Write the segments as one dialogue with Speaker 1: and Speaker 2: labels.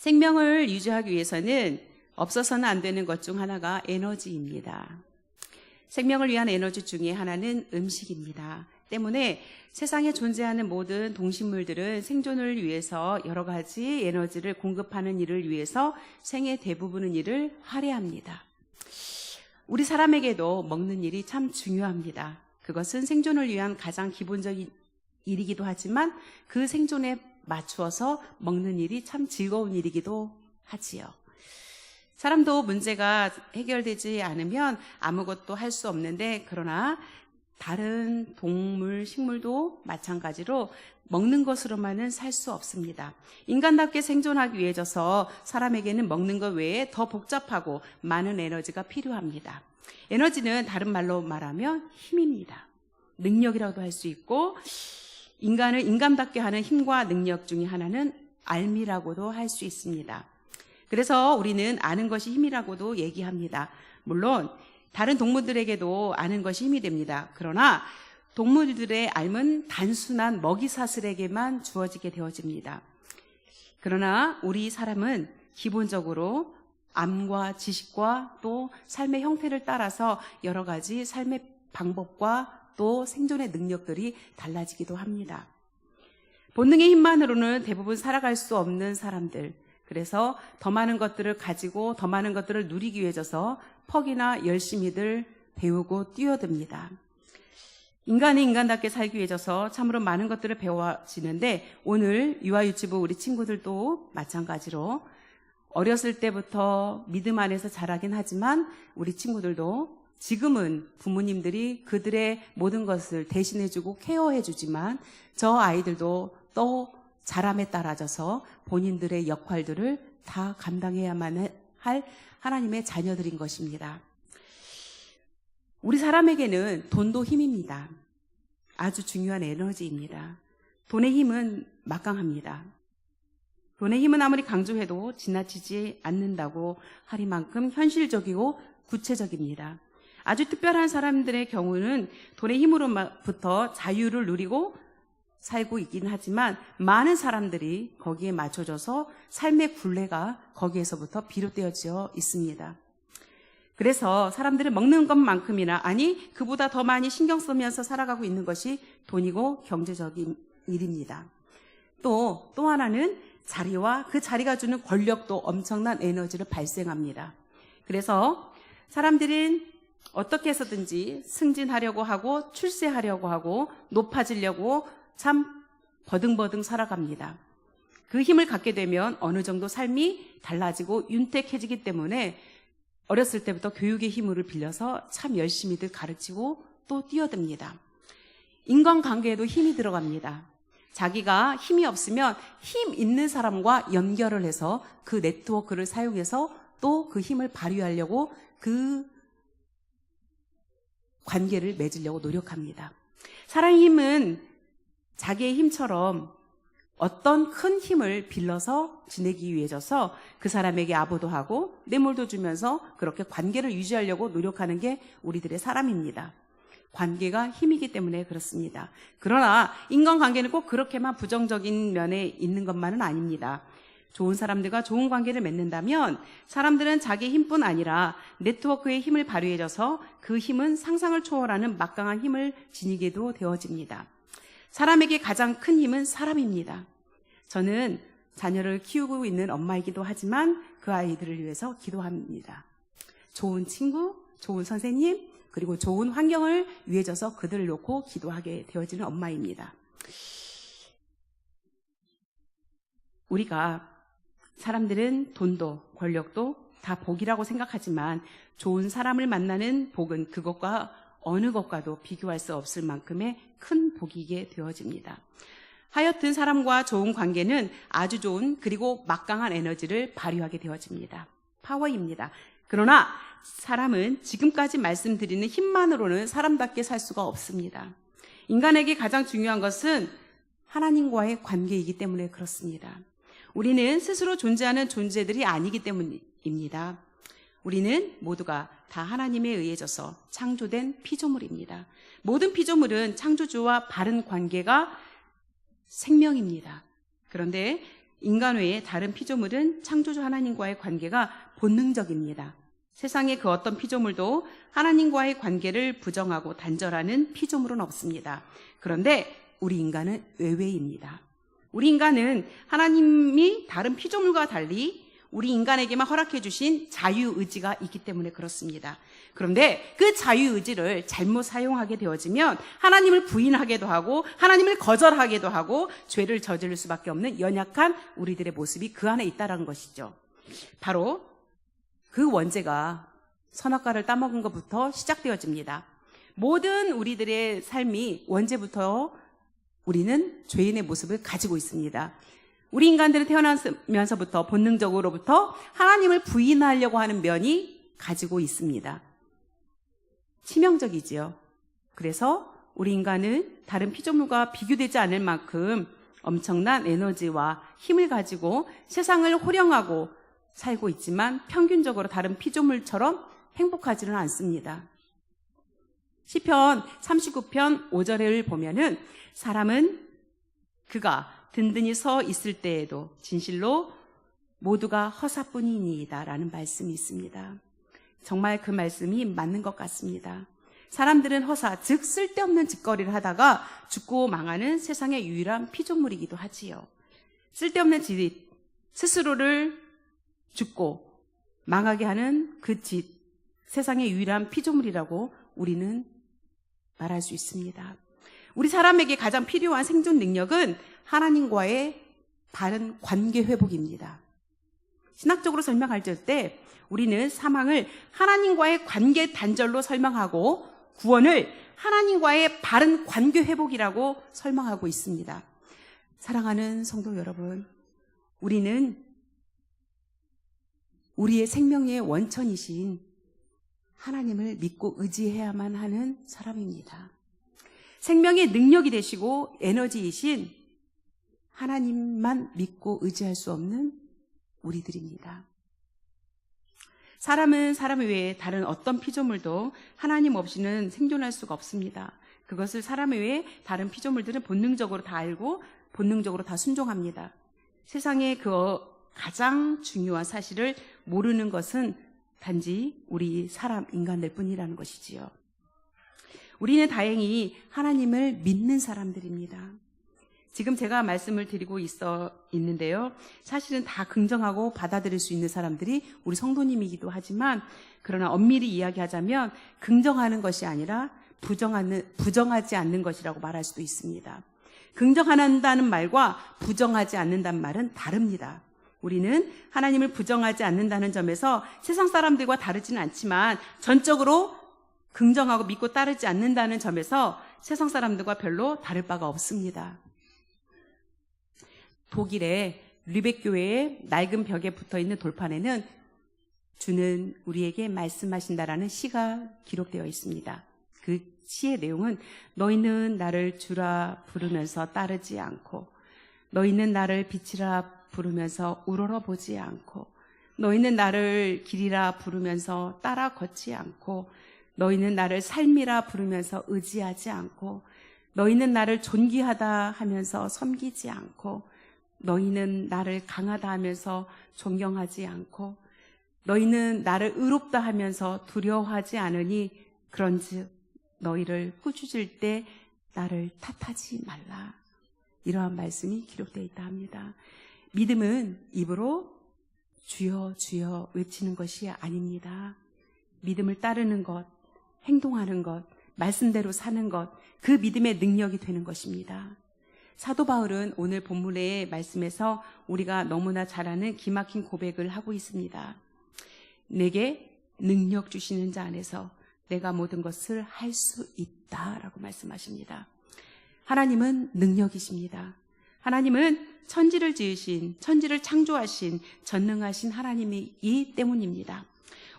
Speaker 1: 생명을 유지하기 위해서는 없어서는 안 되는 것 중 하나가 에너지입니다. 생명을 위한 에너지 중에 하나는 음식입니다. 때문에 세상에 존재하는 모든 동식물들은 생존을 위해서 여러 가지 에너지를 공급하는 일을 위해서 생의 대부분의 일을 할애합니다. 우리 사람에게도 먹는 일이 참 중요합니다. 그것은 생존을 위한 가장 기본적인 일이기도 하지만 그 생존에 맞추어서 먹는 일이 참 즐거운 일이기도 하지요. 사람도 문제가 해결되지 않으면 아무것도 할 수 없는데, 그러나 다른 동물, 식물도 마찬가지로 먹는 것으로만은 살 수 없습니다. 인간답게 생존하기 위해서 사람에게는 먹는 것 외에 더 복잡하고 많은 에너지가 필요합니다. 에너지는 다른 말로 말하면 힘입니다. 능력이라고도 할 수 있고, 인간을 인간답게 하는 힘과 능력 중에 하나는 알미라고도 할 수 있습니다. 그래서 우리는 아는 것이 힘이라고도 얘기합니다. 물론 다른 동물들에게도 아는 것이 힘이 됩니다. 그러나 동물들의 알은 단순한 먹이사슬에게만 주어지게 되어집니다. 그러나 우리 사람은 기본적으로 암과 지식과 또 삶의 형태를 따라서 여러 가지 삶의 방법과 또 생존의 능력들이 달라지기도 합니다. 본능의 힘만으로는 대부분 살아갈 수 없는 사람들, 그래서 더 많은 것들을 가지고 더 많은 것들을 누리기 위해서 퍽이나 열심히들 배우고 뛰어듭니다. 인간이 인간답게 살기 위해서 참으로 많은 것들을 배워지는데, 오늘 유아유치부 우리 친구들도 마찬가지로 어렸을 때부터 믿음 안에서 자라긴 하지만 우리 친구들도 지금은 부모님들이 그들의 모든 것을 대신해주고 케어해주지만 저 아이들도 또 자람에 따라져서 본인들의 역할들을 다 감당해야만 할 하나님의 자녀들인 것입니다. 우리 사람에게는 돈도 힘입니다. 아주 중요한 에너지입니다. 돈의 힘은 막강합니다. 돈의 힘은 아무리 강조해도 지나치지 않는다고 하리만큼 현실적이고 구체적입니다. 아주 특별한 사람들의 경우는 돈의 힘으로부터 자유를 누리고 살고 있긴 하지만 많은 사람들이 거기에 맞춰져서 삶의 굴레가 거기에서부터 비롯되어져 있습니다. 그래서 사람들은 먹는 것만큼이나, 아니 그보다 더 많이 신경 쓰면서 살아가고 있는 것이 돈이고 경제적인 일입니다. 또 하나는 자리와 그 자리가 주는 권력도 엄청난 에너지를 발생합니다. 그래서 사람들은 어떻게 해서든지 승진하려고 하고 출세하려고 하고 높아지려고 참 버등버등 살아갑니다. 그 힘을 갖게 되면 어느 정도 삶이 달라지고 윤택해지기 때문에 어렸을 때부터 교육의 힘을 빌려서 참 열심히들 가르치고 또 뛰어듭니다. 인간관계에도 힘이 들어갑니다. 자기가 힘이 없으면 힘 있는 사람과 연결을 해서 그 네트워크를 사용해서 또 그 힘을 발휘하려고 그 관계를 맺으려고 노력합니다. 사랑의 힘은 자기의 힘처럼 어떤 큰 힘을 빌려서 지내기 위해서 그 사람에게 아부도 하고 뇌물도 주면서 그렇게 관계를 유지하려고 노력하는 게 우리들의 사람입니다. 관계가 힘이기 때문에 그렇습니다. 그러나 인간관계는 꼭 그렇게만 부정적인 면에 있는 것만은 아닙니다. 좋은 사람들과 좋은 관계를 맺는다면 사람들은 자기 힘뿐 아니라 네트워크의 힘을 발휘해줘서 그 힘은 상상을 초월하는 막강한 힘을 지니게도 되어집니다. 사람에게 가장 큰 힘은 사람입니다. 저는 자녀를 키우고 있는 엄마이기도 하지만 그 아이들을 위해서 기도합니다. 좋은 친구, 좋은 선생님, 그리고 좋은 환경을 위해줘서 그들을 놓고 기도하게 되어지는 엄마입니다. 우리가 사람들은 돈도 권력도 다 복이라고 생각하지만 좋은 사람을 만나는 복은 그것과 어느 것과도 비교할 수 없을 만큼의 큰 복이게 되어집니다. 하여튼 사람과 좋은 관계는 아주 좋은 그리고 막강한 에너지를 발휘하게 되어집니다. 파워입니다. 그러나 사람은 지금까지 말씀드리는 힘만으로는 사람답게 살 수가 없습니다. 인간에게 가장 중요한 것은 하나님과의 관계이기 때문에 그렇습니다. 우리는 스스로 존재하는 존재들이 아니기 때문입니다. 우리는 모두가 다 하나님에 의해져서 창조된 피조물입니다. 모든 피조물은 창조주와 바른 관계가 생명입니다. 그런데 인간 외에 다른 피조물은 창조주 하나님과의 관계가 본능적입니다. 세상의 그 어떤 피조물도 하나님과의 관계를 부정하고 단절하는 피조물은 없습니다. 그런데 우리 인간은 외외입니다. 우리 인간은 하나님이 다른 피조물과 달리 우리 인간에게만 허락해 주신 자유의지가 있기 때문에 그렇습니다. 그런데 그 자유의지를 잘못 사용하게 되어지면 하나님을 부인하게도 하고 하나님을 거절하게도 하고 죄를 저지를 수밖에 없는 연약한 우리들의 모습이 그 안에 있다는 것이죠. 바로 그 원죄가 선악과를 따먹은 것부터 시작되어집니다. 모든 우리들의 삶이 원죄부터 우리는 죄인의 모습을 가지고 있습니다. 우리 인간들은 태어나면서부터 본능적으로부터 하나님을 부인하려고 하는 면이 가지고 있습니다. 치명적이지요. 그래서 우리 인간은 다른 피조물과 비교되지 않을 만큼 엄청난 에너지와 힘을 가지고 세상을 호령하고 살고 있지만 평균적으로 다른 피조물처럼 행복하지는 않습니다. 시편 39편 5절을 보면은 사람은 그가 든든히 서 있을 때에도 진실로 모두가 허사뿐이니이다 라는 말씀이 있습니다. 정말 그 말씀이 맞는 것 같습니다. 사람들은 허사, 즉 쓸데없는 짓거리를 하다가 죽고 망하는 세상의 유일한 피조물이기도 하지요. 쓸데없는 짓, 스스로를 죽고 망하게 하는 그 짓, 세상의 유일한 피조물이라고 우리는 말할 수 있습니다. 우리 사람에게 가장 필요한 생존 능력은 하나님과의 바른 관계 회복입니다. 신학적으로 설명할 때 우리는 사망을 하나님과의 관계 단절로 설명하고 구원을 하나님과의 바른 관계 회복이라고 설명하고 있습니다. 사랑하는 성도 여러분, 우리는 우리의 생명의 원천이신 하나님을 믿고 의지해야만 하는 사람입니다. 생명의 능력이 되시고 에너지이신 하나님만 믿고 의지할 수 없는 우리들입니다. 사람은 사람 외에 다른 어떤 피조물도 하나님 없이는 생존할 수가 없습니다. 그것을 사람 외에 다른 피조물들은 본능적으로 다 알고 본능적으로 다 순종합니다. 세상의 그 가장 중요한 사실을 모르는 것은 단지 우리 사람 인간들 뿐이라는 것이지요. 우리는 다행히 하나님을 믿는 사람들입니다. 지금 제가 말씀을 드리고 있는데요. 사실은 다 긍정하고 받아들일 수 있는 사람들이 우리 성도님이기도 하지만 그러나 엄밀히 이야기하자면 긍정하는 것이 아니라 부정하지 않는 것이라고 말할 수도 있습니다. 긍정한다는 말과 부정하지 않는다는 말은 다릅니다. 우리는 하나님을 부정하지 않는다는 점에서 세상 사람들과 다르지는 않지만 전적으로 긍정하고 믿고 따르지 않는다는 점에서 세상 사람들과 별로 다를 바가 없습니다. 독일의 르벡 교회의 낡은 벽에 붙어있는 돌판에는 주는 우리에게 말씀하신다라는 시가 기록되어 있습니다. 그 시의 내용은 너희는 나를 주라 부르면서 따르지 않고 너희는 나를 빛이라 부르면서 우러러보지 않고 너희는 나를 길이라 부르면서 따라 걷지 않고 너희는 나를 삶이라 부르면서 의지하지 않고 너희는 나를 존귀하다 하면서 섬기지 않고 너희는 나를 강하다 하면서 존경하지 않고 너희는 나를 의롭다 하면서 두려워하지 않으니 그런즉 너희를 꾸짖을 때 나를 탓하지 말라. 이러한 말씀이 기록되어 있다 합니다. 믿음은 입으로 주여 주여 외치는 것이 아닙니다. 믿음을 따르는 것, 행동하는 것, 말씀대로 사는 것, 그 믿음의 능력이 되는 것입니다. 사도 바울은 오늘 본문의 말씀에서 우리가 너무나 잘 아는 기막힌 고백을 하고 있습니다. 내게 능력 주시는 자 안에서 내가 모든 것을 할 수 있다라고 말씀하십니다. 하나님은 능력이십니다. 하나님은 천지를 지으신, 천지를 창조하신 전능하신 하나님이기 때문입니다.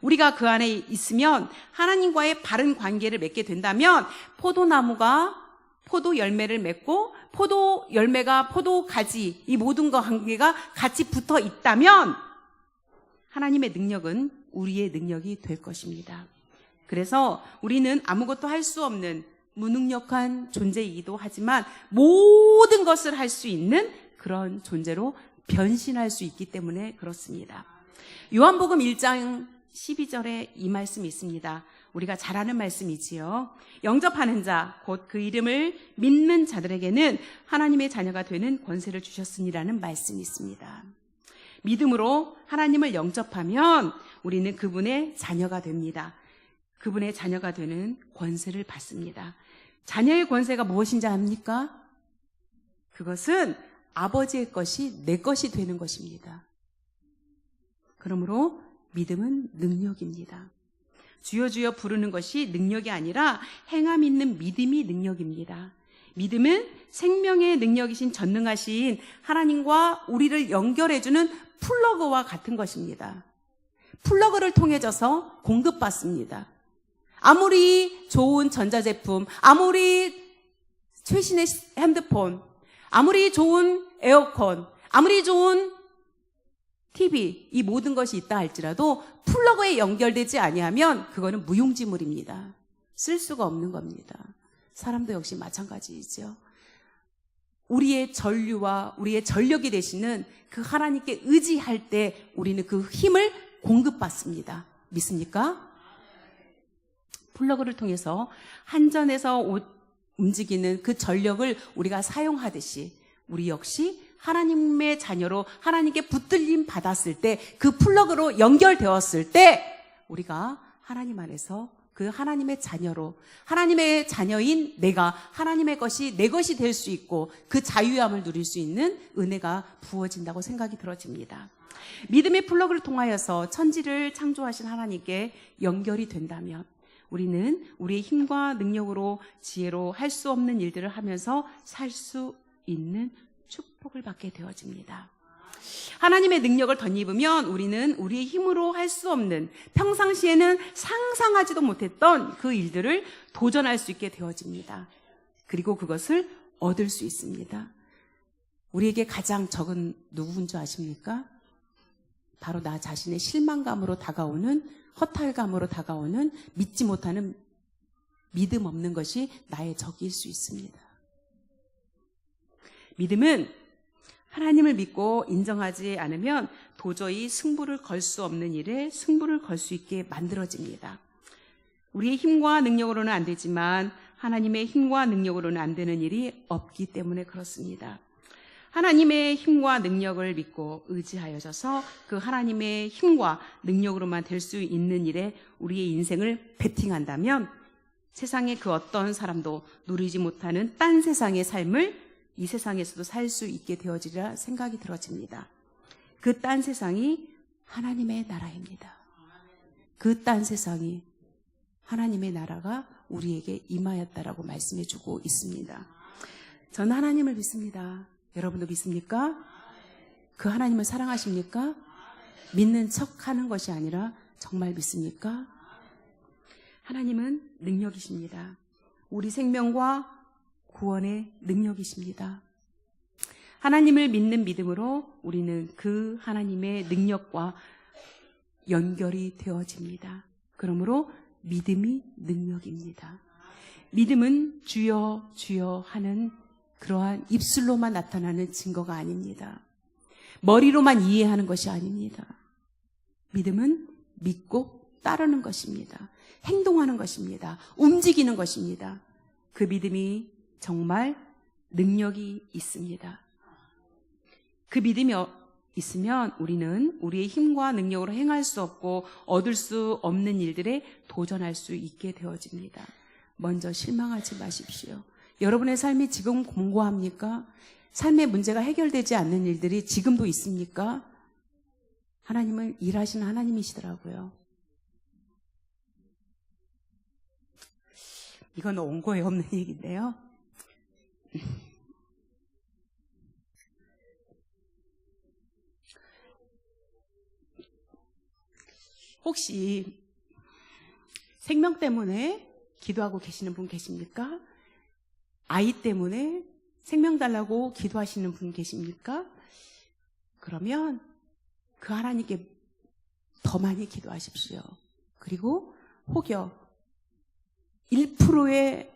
Speaker 1: 우리가 그 안에 있으면 하나님과의 바른 관계를 맺게 된다면 포도나무가 포도 열매를 맺고 포도 열매가 포도 가지 이 모든 관계가 같이 붙어 있다면 하나님의 능력은 우리의 능력이 될 것입니다. 그래서 우리는 아무것도 할 수 없는 무능력한 존재이기도 하지만 모든 것을 할 수 있는 그런 존재로 변신할 수 있기 때문에 그렇습니다. 요한복음 1장 12절에 이 말씀이 있습니다. 우리가 잘 아는 말씀이지요. 영접하는 자, 곧 그 이름을 믿는 자들에게는 하나님의 자녀가 되는 권세를 주셨으니라는 말씀이 있습니다. 믿음으로 하나님을 영접하면 우리는 그분의 자녀가 됩니다. 그분의 자녀가 되는 권세를 받습니다. 자녀의 권세가 무엇인지 압니까? 그것은 아버지의 것이 내 것이 되는 것입니다. 그러므로 믿음은 능력입니다. 주여 주여 부르는 것이 능력이 아니라 행함 있는 믿음이 능력입니다. 믿음은 생명의 능력이신 전능하신 하나님과 우리를 연결해주는 플러그와 같은 것입니다. 플러그를 통해져서 공급받습니다. 아무리 좋은 전자제품, 아무리 최신의 핸드폰, 아무리 좋은 에어컨, 아무리 좋은 TV, 이 모든 것이 있다 할지라도 플러그에 연결되지 아니하면 그거는 무용지물입니다. 쓸 수가 없는 겁니다. 사람도 역시 마찬가지이죠. 우리의 전류와 우리의 전력이 되시는 그 하나님께 의지할 때 우리는 그 힘을 공급받습니다. 믿습니까? 플러그를 통해서 한전에서 움직이는 그 전력을 우리가 사용하듯이 우리 역시 하나님의 자녀로 하나님께 붙들림 받았을 때 그 플러그로 연결되었을 때 우리가 하나님 안에서 그 하나님의 자녀로 하나님의 자녀인 내가 하나님의 것이 내 것이 될 수 있고 그 자유함을 누릴 수 있는 은혜가 부어진다고 생각이 들어집니다. 믿음의 플러그를 통하여서 천지를 창조하신 하나님께 연결이 된다면 우리는 우리의 힘과 능력으로 지혜로 할 수 없는 일들을 하면서 살 수 있는 축복을 받게 되어집니다. 하나님의 능력을 덧입으면 우리는 우리의 힘으로 할 수 없는 평상시에는 상상하지도 못했던 그 일들을 도전할 수 있게 되어집니다. 그리고 그것을 얻을 수 있습니다. 우리에게 가장 적은 누구인 줄 아십니까? 바로 나 자신의 실망감으로 다가오는 허탈감으로 다가오는 믿지 못하는 믿음 없는 것이 나의 적일 수 있습니다. 믿음은 하나님을 믿고 인정하지 않으면 도저히 승부를 걸 수 없는 일에 승부를 걸 수 있게 만들어집니다. 우리의 힘과 능력으로는 안 되지만 하나님의 힘과 능력으로는 안 되는 일이 없기 때문에 그렇습니다. 하나님의 힘과 능력을 믿고 의지하여져서 그 하나님의 힘과 능력으로만 될 수 있는 일에 우리의 인생을 베팅한다면 세상의 그 어떤 사람도 누리지 못하는 딴 세상의 삶을 이 세상에서도 살 수 있게 되어지리라 생각이 들어집니다. 그 딴 세상이 하나님의 나라입니다. 그 딴 세상이 하나님의 나라가 우리에게 임하였다라고 말씀해주고 있습니다. 저는 하나님을 믿습니다. 여러분도 믿습니까? 그 하나님을 사랑하십니까? 믿는 척하는 것이 아니라 정말 믿습니까? 하나님은 능력이십니다. 우리 생명과 구원의 능력이십니다. 하나님을 믿는 믿음으로 우리는 그 하나님의 능력과 연결이 되어집니다. 그러므로 믿음이 능력입니다. 믿음은 주여 주여 하는 그러한 입술로만 나타나는 증거가 아닙니다. 머리로만 이해하는 것이 아닙니다. 믿음은 믿고 따르는 것입니다. 행동하는 것입니다. 움직이는 것입니다. 그 믿음이 정말 능력이 있습니다. 그 믿음이 있으면 우리는 우리의 힘과 능력으로 행할 수 없고 얻을 수 없는 일들에 도전할 수 있게 되어집니다. 먼저 실망하지 마십시오. 여러분의 삶이 지금 공고합니까? 삶의 문제가 해결되지 않는 일들이 지금도 있습니까? 하나님은 일하시는 하나님이시더라고요. 이건 원고에 없는 얘기인데요. 혹시 생명 때문에 기도하고 계시는 분 계십니까? 아이 때문에 생명 달라고 기도하시는 분 계십니까? 그러면 그 하나님께 더 많이 기도하십시오. 그리고 혹여 1%의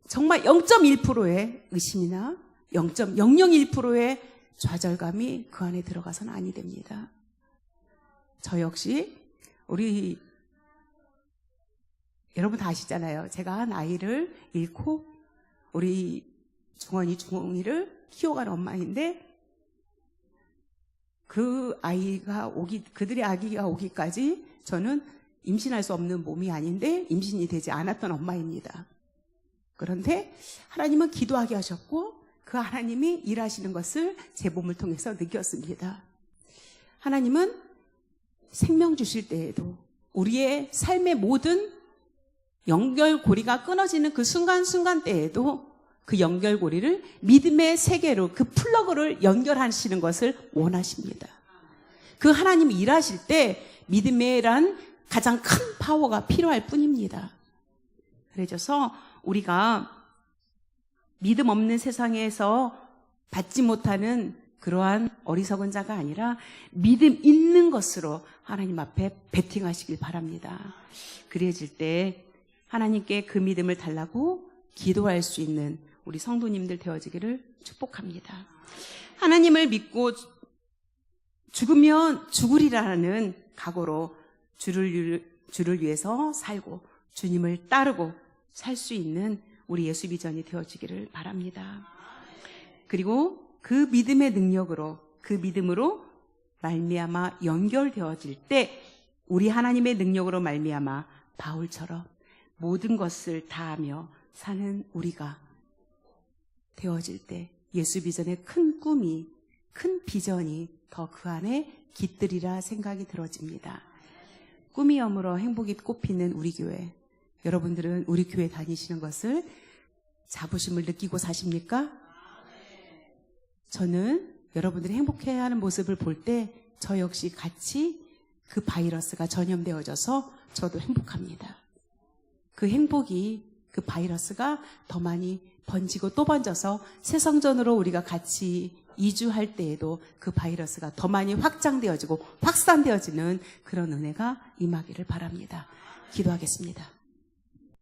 Speaker 1: 정말 0.1%의 의심이나 0.001%의 좌절감이 그 안에 들어가서는 아니 됩니다. 저 역시 여러분 다 아시잖아요. 제가 한 아이를 잃고 우리 중원이를 키워가는 엄마인데 그들의 아기가 오기까지 저는 임신할 수 없는 몸이 아닌데 임신이 되지 않았던 엄마입니다. 그런데 하나님은 기도하게 하셨고 그 하나님이 일하시는 것을 제 몸을 통해서 느꼈습니다. 하나님은 생명 주실 때에도 우리의 삶의 모든 연결고리가 끊어지는 그 순간순간 때에도 그 연결고리를 믿음의 세계로 그 플러그를 연결하시는 것을 원하십니다. 그 하나님이 일하실 때 믿음이란 가장 큰 파워가 필요할 뿐입니다. 그래서 우리가 믿음 없는 세상에서 받지 못하는 그러한 어리석은 자가 아니라 믿음 있는 것으로 하나님 앞에 베팅하시길 바랍니다. 그래질 때 하나님께 그 믿음을 달라고 기도할 수 있는 우리 성도님들 되어지기를 축복합니다. 하나님을 믿고 죽으면 죽으리라는 각오로 주를 위해서 살고 주님을 따르고 살 수 있는 우리 예수 비전이 되어지기를 바랍니다. 그리고 그 믿음의 능력으로 그 믿음으로 말미암아 연결되어질 때 우리 하나님의 능력으로 말미암아 바울처럼 모든 것을 다하며 사는 우리가 되어질 때 예수 비전의 큰 꿈이 큰 비전이 더 그 안에 깃들이라 생각이 들어집니다. 꿈이 여물어 행복이 꽃피는 우리 교회, 여러분들은 우리 교회 다니시는 것을 자부심을 느끼고 사십니까? 저는 여러분들이 행복해하는 모습을 볼 때 저 역시 같이 그 바이러스가 전염되어져서 저도 행복합니다. 그 행복이 그 바이러스가 더 많이 번지고 또 번져서 새성전으로 우리가 같이 이주할 때에도 그 바이러스가 더 많이 확장되어지고 확산되어지는 그런 은혜가 임하기를 바랍니다. 기도하겠습니다.